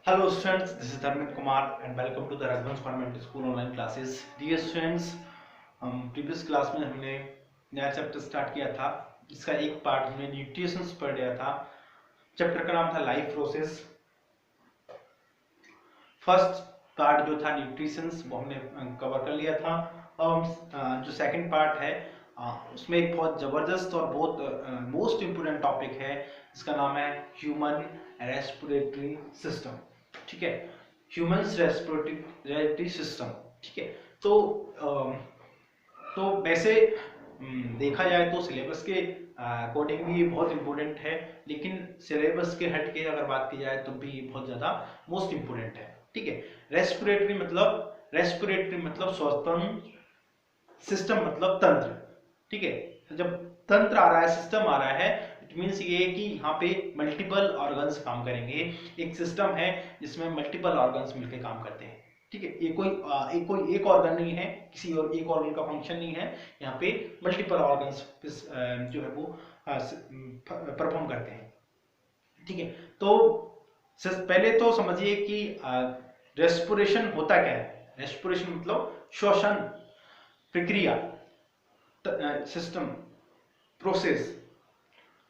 Hello students, this is Dharmit Kumar and welcome to the Raghavans Convent School online classes. Dear students, previous class में हमने नया chapter start किया था जिसका एक पार्ट हमने न्यूट्रिशंस पढ़ लिया था। चैप्टर का नाम था लाइफ प्रोसेस। फर्स्ट पार्ट जो था न्यूट्रिशंस वो हमने कवर कर लिया था। अब जो सेकंड पार्ट है उसमें एक बहुत ज़बरदस्त और बहुत मोस्ट इम्पोर्टेंट टॉपिक है जिसका नाम है ह्यूमन रेस्पिरेटरी सिस्टम। ठीक है, ह्यूमन रेस्पिरेटरी सिस्टम। ठीक है, तो वैसे देखा जाए तो सिलेबस के अकॉर्डिंग भी ये बहुत इम्पोर्टेंट है, लेकिन सिलेबस के हट के अगर बात की जाए तो भी बहुत ज़्यादा मोस्ट इम्पोर्टेंट है। ठीक है, रेस्पिरेटरी मतलब श्वसन, सिस्टम मतलब तंत्र। ठीक है, जब तंत्र आ रहा है, सिस्टम आ रहा है, इट मीन्स ये कि यहाँ पे मल्टीपल ऑर्गन्स काम करेंगे। एक सिस्टम है जिसमें मल्टीपल ऑर्गन्स मिलकर काम करते हैं। ठीक है, ये कोई एक ऑर्गन नहीं है, किसी और एक ऑर्गन का फंक्शन नहीं है। यहाँ पे मल्टीपल ऑर्गन्स जो है वो परफॉर्म करते हैं। ठीक है, तो पहले तो समझिए कि रेस्पिरेशन होता क्या है। रेस्पिरेशन मतलब श्वसन प्रक्रिया, सिस्टम, प्रोसेस।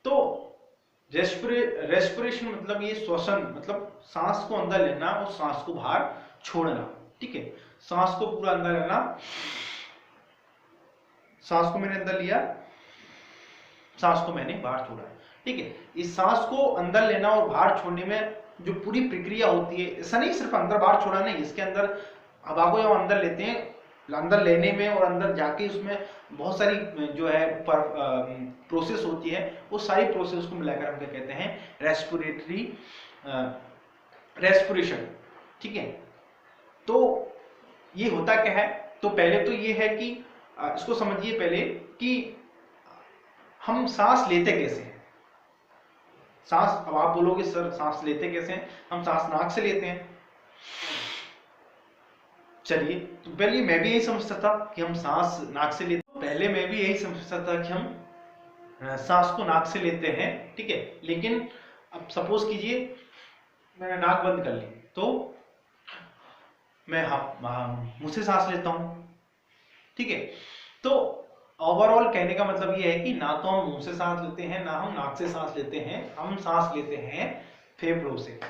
तो रेस्पिरेशन मतलब ये श्वसन मतलब सांस को अंदर लेना और सांस को बाहर छोड़ना। ठीक है, सांस को पूरा अंदर लेना, सांस को मैंने अंदर लिया, सांस को मैंने बाहर छोड़ा। ठीक है, इस सांस को अंदर लेना और बाहर छोड़ने में जो पूरी प्रक्रिया होती है, ऐसा नहीं सिर्फ अंदर बाहर छोड़ा नहीं, इसके अंदर हवा को जब अंदर लेते हैं, अंदर लेने में और अंदर जाके उसमें बहुत सारी जो है प्रोसेस होती है, वो सारी प्रोसेस को मिलाकर हम क्या कहते हैं, रेस्पिरेशन। ठीक है, तो ये होता क्या है, तो पहले तो ये है कि इसको समझिए पहले कि हम सांस लेते कैसे हैं। सांस, अब आप बोलोगे सर सांस लेते कैसे हैं, हम सांस नाक से लेते हैं। चलिए, तो पहले मैं भी यही समझता था कि हम सांस नाक से लेते, पहले मैं भी यही समझता था कि हम सांस को नाक से लेते हैं। ठीक है, लेकिन अब सपोज कीजिए मैंने नाक बंद कर ली तो मैं मुंह से सांस लेता हूं। ठीक है, तो ओवरऑल कहने का मतलब ये है कि ना तो हम मुंह से सांस लेते हैं, ना हम नाक से सांस लेते हैं, हम सांस लेते हैं फेफड़ों से।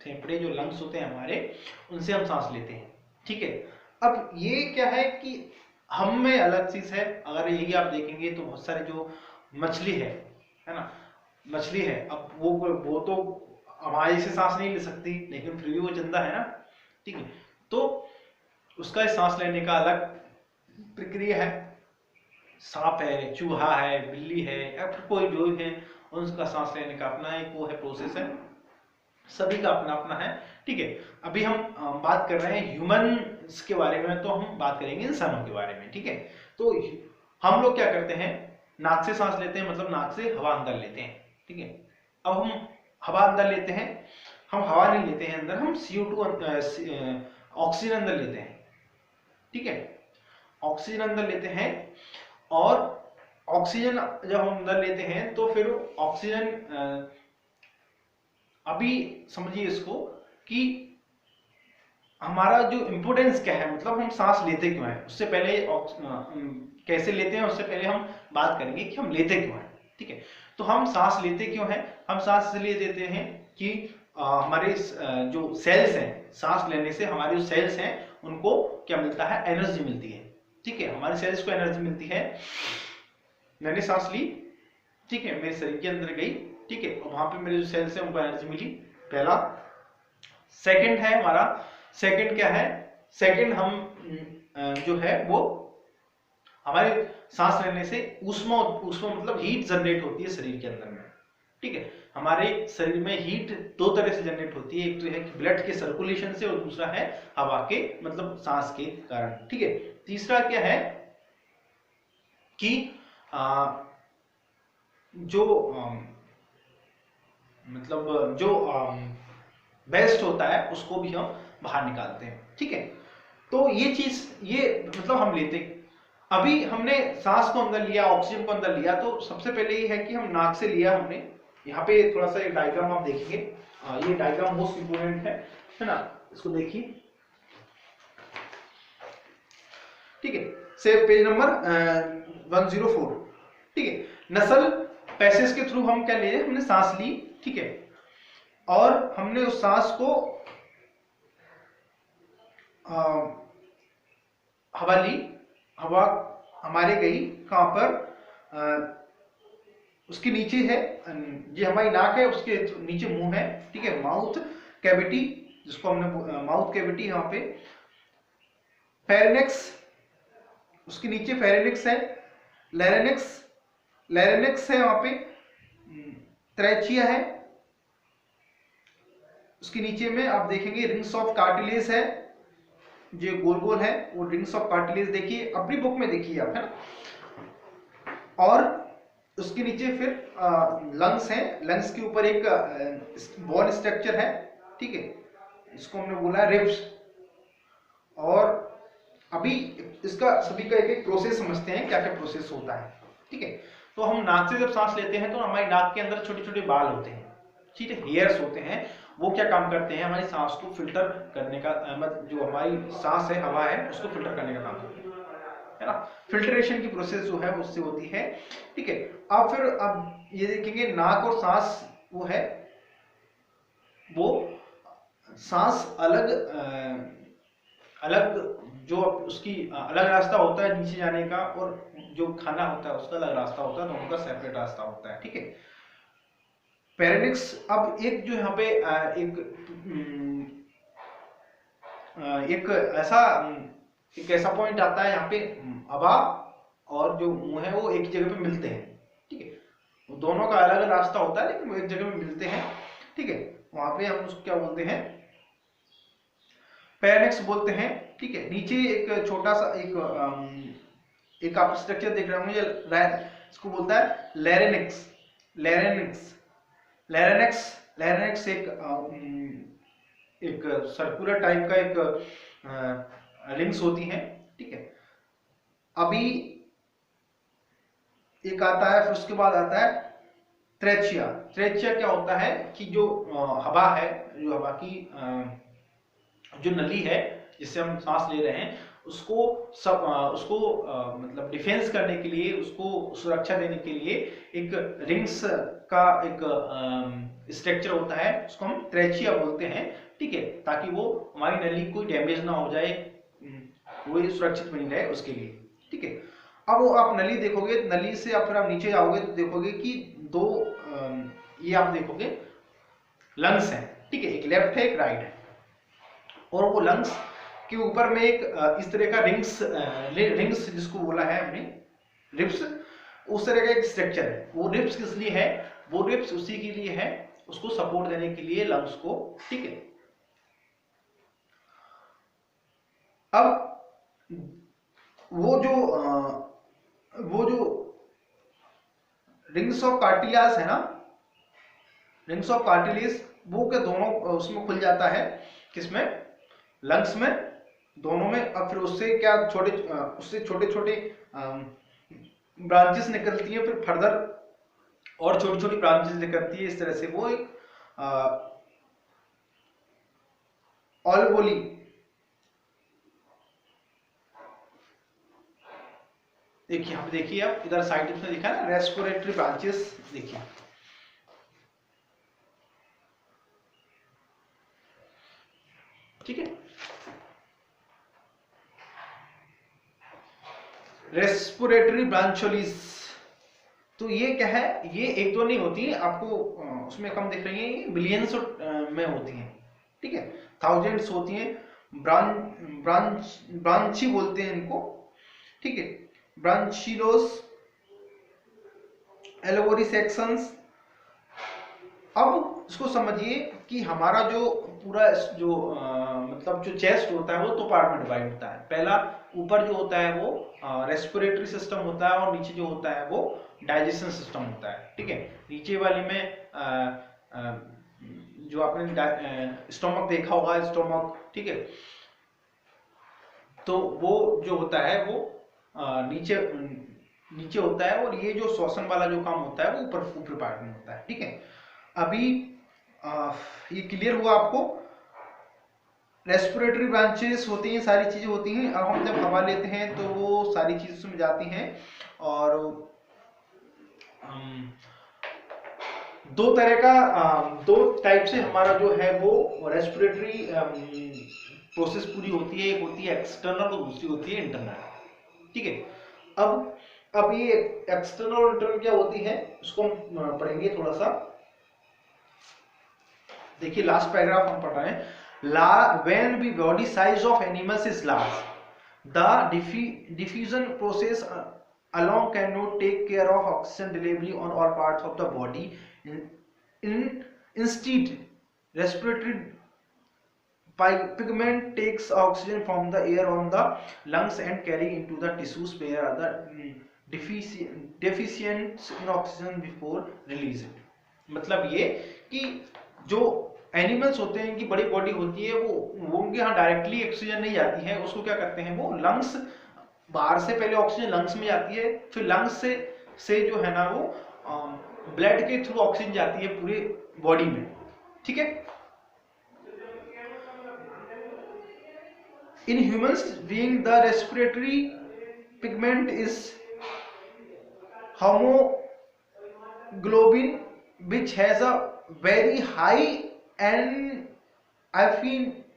फेफड़े जो लंग्स होते हैं हमारे, उनसे हम सांस लेते हैं। ठीक है, अब ये क्या है कि हम में अलग चीज है। अगर यही आप देखेंगे तो बहुत सारे जो मछली है ना, मछली है, अब वो तो हमारे से सांस नहीं ले सकती, लेकिन फिर भी वो जिंदा है ना। ठीक है, तो उसका सांस लेने का अलग प्रक्रिया है। सांप है, चूहा है, बिल्ली है, या फिर कोई जो है, उनका सांस लेने का अपना एक वो है, प्रोसेस है, सभी का अपना अपना है। ठीक है, अभी हम बात कर रहे हैं ह्यूमंस के बारे में, तो हम बात करेंगे इंसानों के बारे में। ठीक है, तो हम लोग क्या करते हैं, नाक से सांस लेते हैं, मतलब नाक से हवा अंदर लेते हैं। ठीक है, अब हम हवा अंदर लेते हैं, हम हवा नहीं लेते हैं अंदर, हम CO2 ऑक्सीजन अंदर लेते हैं। ठीक है, ऑक्सीजन अंदर लेते हैं, और ऑक्सीजन जब हम अंदर लेते हैं तो फिर ऑक्सीजन, अभी समझिए इसको कि हमारा जो इम्पोर्टेंस क्या है, मतलब हम सांस लेते क्यों हैं। उससे पहले कैसे लेते हैं उससे पहले हम बात करेंगे कि हम लेते क्यों हैं। ठीक है, तो हम सांस लेते क्यों हैं, हम सांस इसलिए लेते हैं कि हमारे जो सेल्स हैं, सांस लेने से हमारे जो सेल्स हैं उनको क्या मिलता है, एनर्जी मिलती है। ठीक है, हमारे सेल्स को एनर्जी मिलती है। मैंने सांस ली, ठीक है, मेरे शरीर के अंदर गई, ठीक है, और वहां पे मेरे जो सेल्स हैं उनको एनर्जी मिली, पहला। सेकंड है हमारा, सेकंड क्या है, सेकंड हम जो है वो हमारे सांस लेने से ऊष्मा मतलब हीट जनरेट होती है शरीर के अंदर में। ठीक है, हमारे शरीर में हीट दो तरह से जनरेट होती है, एक तो है कि ब्लड के सर्कुलेशन से, और दूसरा है हवा के मतलब सांस के कारण। ठीक है, तीसरा क्या है कि मतलब जो वेस्ट होता है उसको भी हम बाहर निकालते हैं। ठीक है, तो ये चीज मतलब हम लेते, अभी हमने सांस को अंदर लिया, ऑक्सीजन को अंदर लिया, तो सबसे पहले ये है कि हम नाक से लिया हमने। यहाँ पे थोड़ा सा एक डायग्राम आप देखेंगे, ये डायग्राम मोस्ट इंपोर्टेंट है। है ना। इसको देखिए, ठीक है। से पेज नंबर 104, ठीक है। नसल पैसेज के थ्रू हम क्या ले रहे हैं, हमने सांस ली, ठीक है, और हमने उस सांस को हवा ली, हवा हमारे गई कहां पर, उसके नीचे है, ये हमारी नाक है, उसके नीचे मुंह है, ठीक है, माउथ कैविटी, जिसको हमने माउथ कैविटी यहाँ पे, फेरेनेक्स, उसके नीचे फेरेनिक्स है, लैरिनेक्स, लैरिनेक्स है वहां पे, ट्रेचिया है, उसके नीचे में आप देखेंगे रिंग्स ऑफ कार्टिलेज है, जो गोल गोल है वो रिंग्स ऑफ कार्टिलेज देखिए, अपनी बुक में देखिए आप, है ना। और उसके नीचे फिर लंग्स है, लंग्स के ऊपर एक बोन स्ट्रक्चर है, ठीक है, इसको हमने बोला रिब्स। और अभी इसका सभी का एक एक प्रोसेस समझते हैं, क्या क्या प्रोसेस होता है, ठीक है। तो हम नाक से जब सांस लेते हैं तो हमारी नाक के अंदर छोटे छोटे बाल होते हैं, ठीक है, हेयर्स होते हैं, वो क्या काम करते हैं, हमारी सांस को फिल्टर करने का, जो हमारी सांस है, हवा है, उसको फिल्टर करने का काम करते हैं, है ना। फिल्ट्रेशन की प्रोसेस जो है उससे होती है, ठीक है। अब फिर अब ये देखेंगे नाक और सांस वो है, वो सांस अलग अलग, जो उसकी अलग रास्ता होता है नीचे जाने का, और जो खाना होता है उसका अलग रास्ता होता है, दोनों का सेपरेट रास्ता होता है, ठीक है। पेरेनिक्स, अब एक जो यहाँ पे एक ऐसा पॉइंट आता है यहाँ पे, हवा और जो मुंह है वो एक जगह पे मिलते हैं, ठीक है, दोनों का अलग अलग रास्ता होता है लेकिन वो एक जगह पे मिलते हैं, ठीक है, वहां पे हम उसको क्या बोलते हैं, पेरेनिक्स बोलते हैं, ठीक है। नीचे एक छोटा सा एक आप स्ट्रक्चर देख रहे होंगे, इसको बोलता है लैरिनेक्स, लैरिनेक्स, लैरिनेक्स, लैरिनेक्स एक सर्कुलर टाइप का एक रिंग्स होती हैं, ठीक है। अभी एक आता है, फिर उसके बाद आता है ट्रेचिया। ट्रेचिया क्या होता है कि जो हवा है, जो हवा की जो नली है जिससे हम सांस ले रहे हैं, उसको मतलब डिफेंस करने के लिए, उसको सुरक्षा देने के लिए एक रिंग्स का एक स्ट्रक्चर होता है, उसको हम ट्रेचिया बोलते हैं, ठीक है, ताकि वो हमारी नली कोई डैमेज ना हो जाए, वो सुरक्षित बनी रहे उसके लिए, ठीक है। अब आप नली देखोगे, नली से आप फिर आप नीचे जाओगे तो देखोगे कि दो ये आप देखोगे लंग्स हैं, ठीक है, एक लेफ्ट है एक राइट है, और वो लंग्स के ऊपर में एक इस तरह का रिंग्स जिसको बोला है हमने रिब्स, उस तरह का एक स्ट्रक्चर है। वो रिब्स किस लिए है, वो रिब्स उसी के लिए है, उसको सपोर्ट देने के लिए लंग्स को, ठीक है। अब वो जो रिंग्स ऑफ कार्टिलेज है ना, रिंग्स ऑफ कार्टिलेज वो के दोनों उसमें खुल जाता है, किसमें, लंग्स में, दोनों में। अब फिर उससे क्या उससे छोटे छोटे ब्रांचेस निकलती है, फिर फर्दर और छोटी छोटी ब्रांचेस निकलती है, इस तरह से वो एक ऑलवोली, देखिए यहाँ पे देखिए, आप इधर साइड में लिखा है ना रेस्पिरेटरी ब्रांचेस, देखिए, ठीक है। रेस्पिरेटरी ब्रांचोलिस, तो ये क्या है, ये एक दो नहीं होती है, आपको उसमें कम दिख रही है, बिलियंस में होती हैं, ठीक है, थाउजेंड्स होती हैं। ब्रांची बोलते हैं इनको, ठीक है, ब्रांचिलोस, एलोवरी सेक्शंस। अब इसको समझिए कि हमारा जो पूरा जो मतलब जो चेस्ट होता है वो दो पार्ट में डिवाइड होता है। पहला ऊपर जो होता है वो रेस्पिरेटरी सिस्टम होता है, और नीचे जो होता है वो डाइजेशन सिस्टम होता है, ठीक है। नीचे वाली में जो आपने स्टोमक देखा होगा, स्टोमक, ठीक है, तो वो जो होता है वो नीचे होता है, और ये जो श्वसन वाला जो काम होता है वो ऊपर पार्ट में होता है, ठीक है। अभी ये क्लियर हुआ आपको रेस्पिरेटरी ब्रांचेस होती हैं, सारी चीजें होती हैं। अब हम जब हवा लेते हैं तो वो सारी चीजें उसमें जाती हैं, और दो टाइप से हमारा जो है वो रेस्पिरेटरी प्रोसेस पूरी होती है। एक होती है एक्सटर्नल और दूसरी होती है इंटरनल। ठीक है, अब ये एक्सटर्नल और इंटरनल क्या होती है उसको हम पढ़ेंगे थोड़ा सा। देखिए लास्ट पैराग्राफ हम पढ़ रहे हैं। When the body size of animals is large, the diffusion process alone cannot take care of oxygen delivery on all parts of the body. Instead, respiratory pigment takes oxygen from the air on the lungs and carry into the tissues where the deficient in oxygen before release it. मतलब ये कि जो animals होते हैं, इनकी बड़ी body होती है, वो उनके यहाँ डायरेक्टली ऑक्सीजन नहीं जाती है। उसको क्या करते हैं, वो लंग्स, बाहर से पहले ऑक्सीजन लंग्स में जाती है, फिर लंग्स से जो है ना वो ब्लड के थ्रू ऑक्सीजन जाती है पूरे बॉडी में। ठीक है, in humans being the respiratory pigment is hemoglobin, which has a very high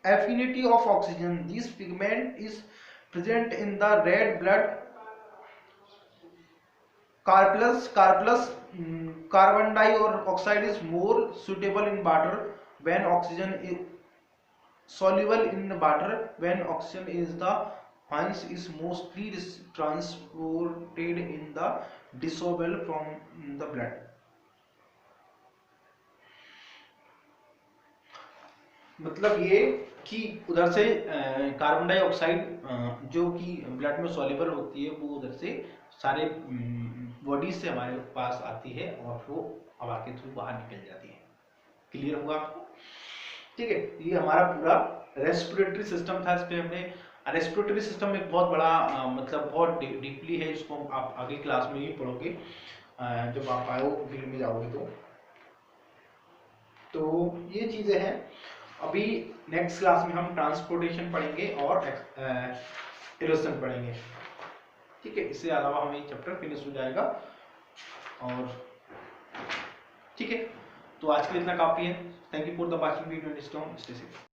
affinity of oxygen. This pigment is present in the red blood corpuscles. Carbon dioxide is more suitable in water when oxygen is soluble in water. When oxygen is the hence is mostly transported in the dissolved from the blood. मतलब ये कि उधर से carbon dioxide जो कि blood में soluble होती है वो उधर से सारे बॉडी से हमारे पास आती है और वो हवा के थ्रू बाहर निकल जाती है। क्लियर हुआ आपको? ठीक है, ये हमारा पूरा रेस्पिरेटरी सिस्टम था। इस पे हमने रेस्पिरेटरी सिस्टम एक बहुत बड़ा मतलब बहुत डीपली है, इसको आप आगे क्लास में ही पढ़ोगे जब आप बायो फील्ड में जाओगे तो ये चीजें हैं। अभी नेक्स्ट क्लास में हम ट्रांसपोर्टेशन पढ़ेंगे और एरोसन पढ़ेंगे। ठीक है, इससे अलावा हमें चैप्टर फिनिश हो जाएगा। और ठीक है, तो आज के लिए इतना काफी है। Thank you for the watching video. Stay safe.